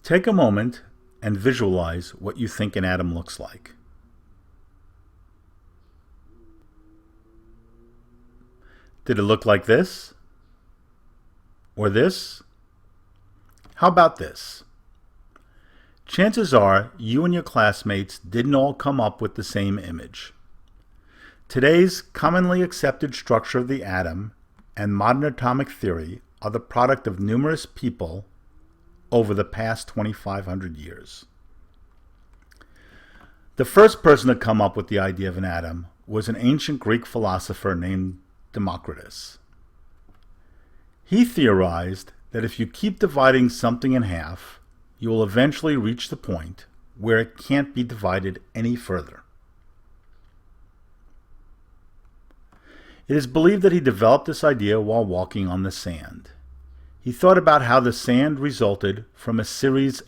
Take a moment and visualize what you think an atom looks like. Did it look like this? Or this? How about this? Chances are you and your classmates didn't all come up with the same image. Today's commonly accepted structure of the atom and modern atomic theory are the product of numerous people over the past 2,500 years. The first person to come up with the idea of an atom was an ancient Greek philosopher named Democritus. He theorized that if you keep dividing something in half, you will eventually reach the point where it can't be divided any further. It is believed that he developed this idea while walking on the sand. He thought about how the sand resulted from a series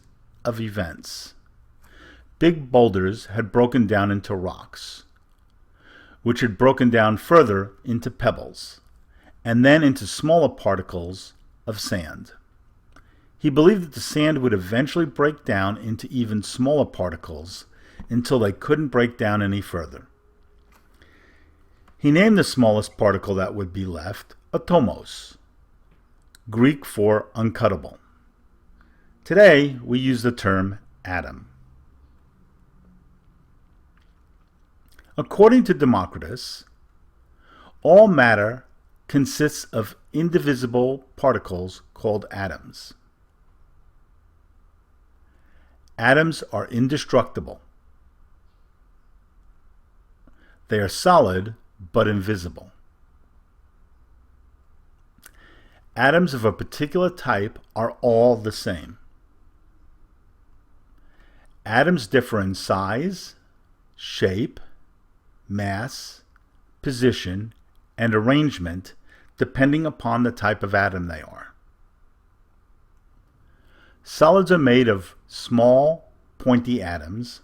of events. Big boulders had broken down into rocks, which had broken down further into pebbles, and then into smaller particles of sand. He believed that the sand would eventually break down into even smaller particles until they couldn't break down any further. He named the smallest particle that would be left atomos, Greek for uncuttable. Today, we use the term atom. According to Democritus, all matter consists of indivisible particles called atoms. Atoms are indestructible. They are solid but invisible. Atoms of a particular type are all the same. Atoms differ in size, shape, mass, position, and arrangement depending upon the type of atom they are. Solids are made of small, pointy atoms,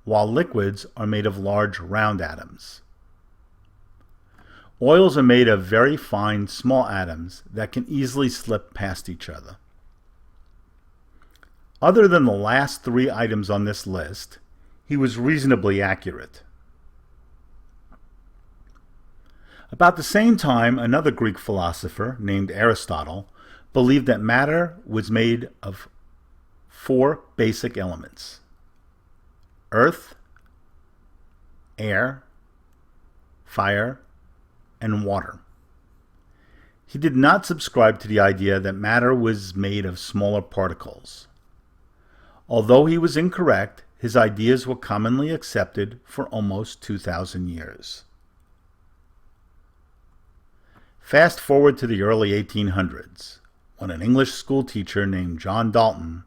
while liquids are made of large, round atoms. Oils are made of very fine, small atoms that can easily slip past each other. Other than the last three items on this list, he was reasonably accurate. About the same time, another Greek philosopher named Aristotle believed that matter was made of four basic elements: earth, air, fire, and water. He did not subscribe to the idea that matter was made of smaller particles. Although he was incorrect, his ideas were commonly accepted for almost 2,000 years. Fast forward to the early 1800s, when an English school teacher named John Dalton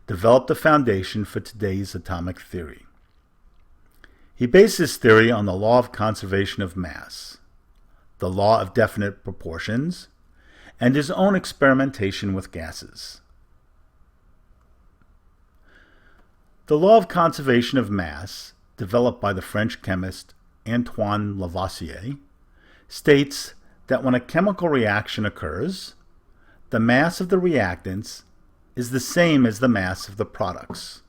developed the foundation for today's atomic theory. He based his theory on the law of conservation of mass, the law of definite proportions, and his own experimentation with gases. The law of conservation of mass, developed by the French chemist Antoine Lavoisier, states that when a chemical reaction occurs, the mass of the reactants is the same as the mass of the products.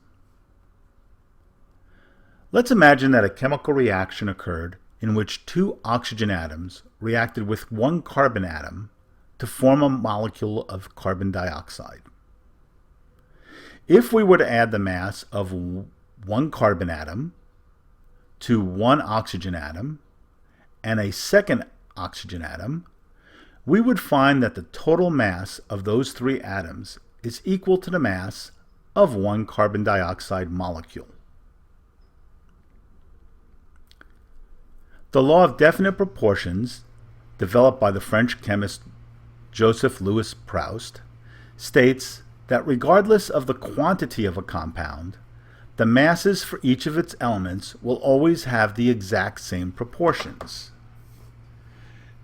Let's imagine that a chemical reaction occurred in which two oxygen atoms reacted with one carbon atom to form a molecule of carbon dioxide. If we were to add the mass of one carbon atom to one oxygen atom and a second oxygen atom, we would find that the total mass of those three atoms is equal to the mass of one carbon dioxide molecule. The law of definite proportions, developed by the French chemist Joseph Louis Proust, states that regardless of the quantity of a compound, the masses for each of its elements will always have the exact same proportions.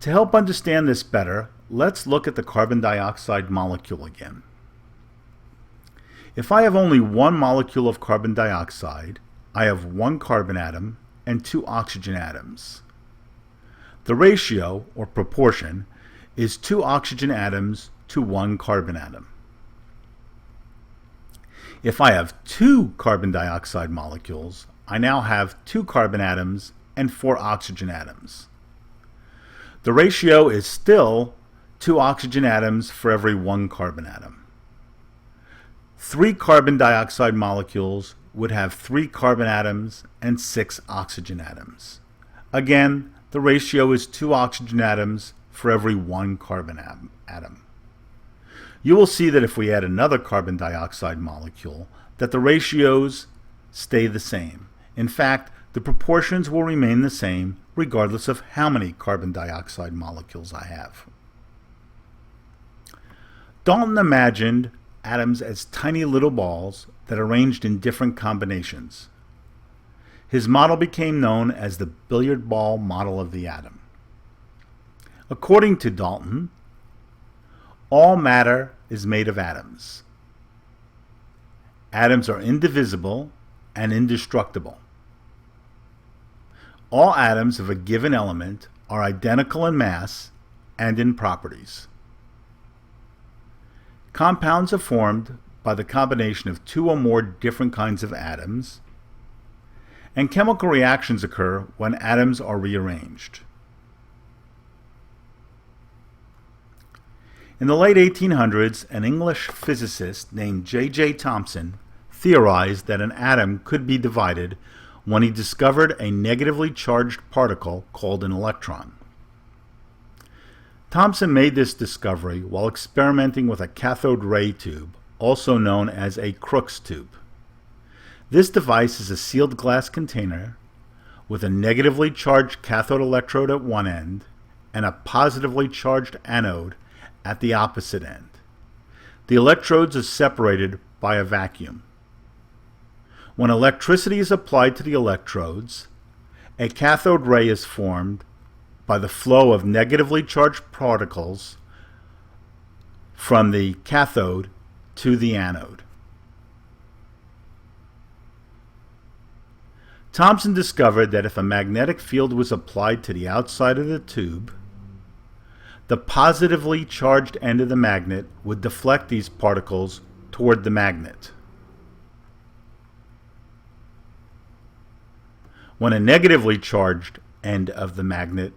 To help understand this better, let's look at the carbon dioxide molecule again. If I have only one molecule of carbon dioxide, I have one carbon atom and two oxygen atoms. The ratio, or proportion, is two oxygen atoms to one carbon atom. If I have 2 carbon dioxide molecules, I now have 2 carbon atoms and 4 oxygen atoms. The ratio is still 2 oxygen atoms for every 1 carbon atom. 3 carbon dioxide molecules would have 3 carbon atoms and 6 oxygen atoms. Again, the ratio is 2 oxygen atoms for every 1 carbon atom. You will see that if we add another carbon dioxide molecule, that the ratios stay the same. In fact, the proportions will remain the same regardless of how many carbon dioxide molecules I have. Dalton imagined atoms as tiny little balls that arranged in different combinations. His model became known as the billiard ball model of the atom. According to Dalton, all matter is made of atoms. Atoms are indivisible and indestructible. All atoms of a given element are identical in mass and in properties. Compounds are formed by the combination of 2 or more different kinds of atoms, and chemical reactions occur when atoms are rearranged. In the late 1800s, an English physicist named J.J. Thomson theorized that an atom could be divided when he discovered a negatively charged particle called an electron. Thomson made this discovery while experimenting with a cathode ray tube, also known as a Crookes tube. This device is a sealed glass container with a negatively charged cathode electrode at one end and a positively charged anode at the opposite end. The electrodes are separated by a vacuum. When electricity is applied to the electrodes, a cathode ray is formed by the flow of negatively charged particles from the cathode to the anode. Thomson discovered that if a magnetic field was applied to the outside of the tube, the positively charged end of the magnet would deflect these particles toward the magnet. When a negatively charged end of the magnet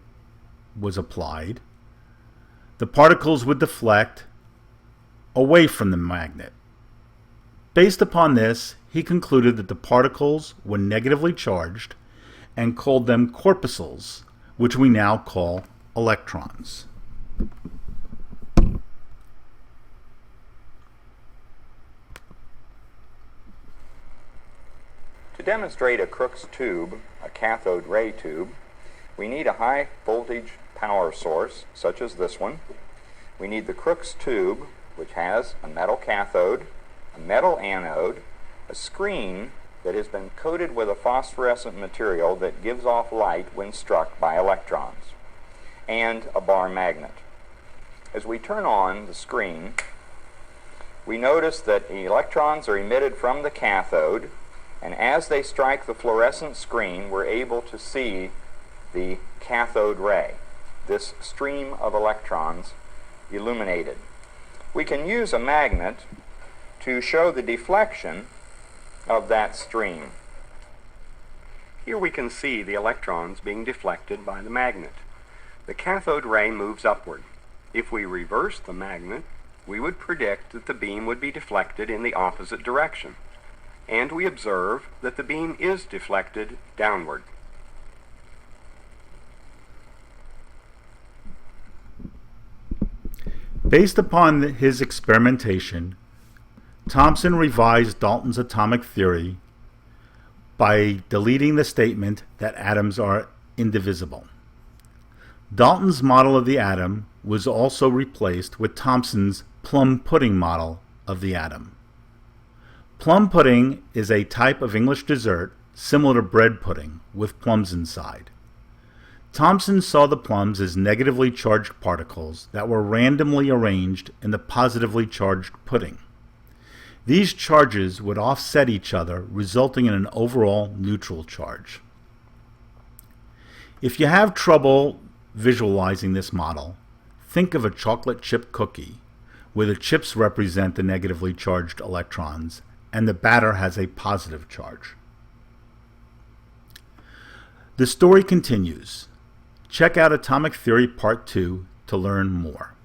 was applied, the particles would deflect away from the magnet. Based upon this, he concluded that the particles were negatively charged and called them corpuscles, which we now call electrons. To demonstrate a Crookes tube, a cathode ray tube, we need a high voltage power source, such as this one. We need the Crookes tube, which has a metal cathode, a metal anode, a screen that has been coated with a phosphorescent material that gives off light when struck by electrons, and a bar magnet. As we turn on the screen, we notice that electrons are emitted from the cathode, and as they strike the fluorescent screen, we're able to see the cathode ray, this stream of electrons illuminated. We can use a magnet to show the deflection of that stream. Here we can see the electrons being deflected by the magnet. The cathode ray moves upward. If we reverse the magnet, we would predict that the beam would be deflected in the opposite direction. And we observe that the beam is deflected downward. Based upon his experimentation, Thomson revised Dalton's atomic theory by deleting the statement that atoms are indivisible. Dalton's model of the atom was also replaced with Thomson's plum pudding model of the atom. Plum pudding is a type of English dessert similar to bread pudding with plums inside. Thomson saw the plums as negatively charged particles that were randomly arranged in the positively charged pudding. These charges would offset each other, resulting in an overall neutral charge. If you have trouble visualizing this model, think of a chocolate chip cookie where the chips represent the negatively charged electrons and the batter has a positive charge. The story continues. Check out Atomic Theory Part 2 to learn more.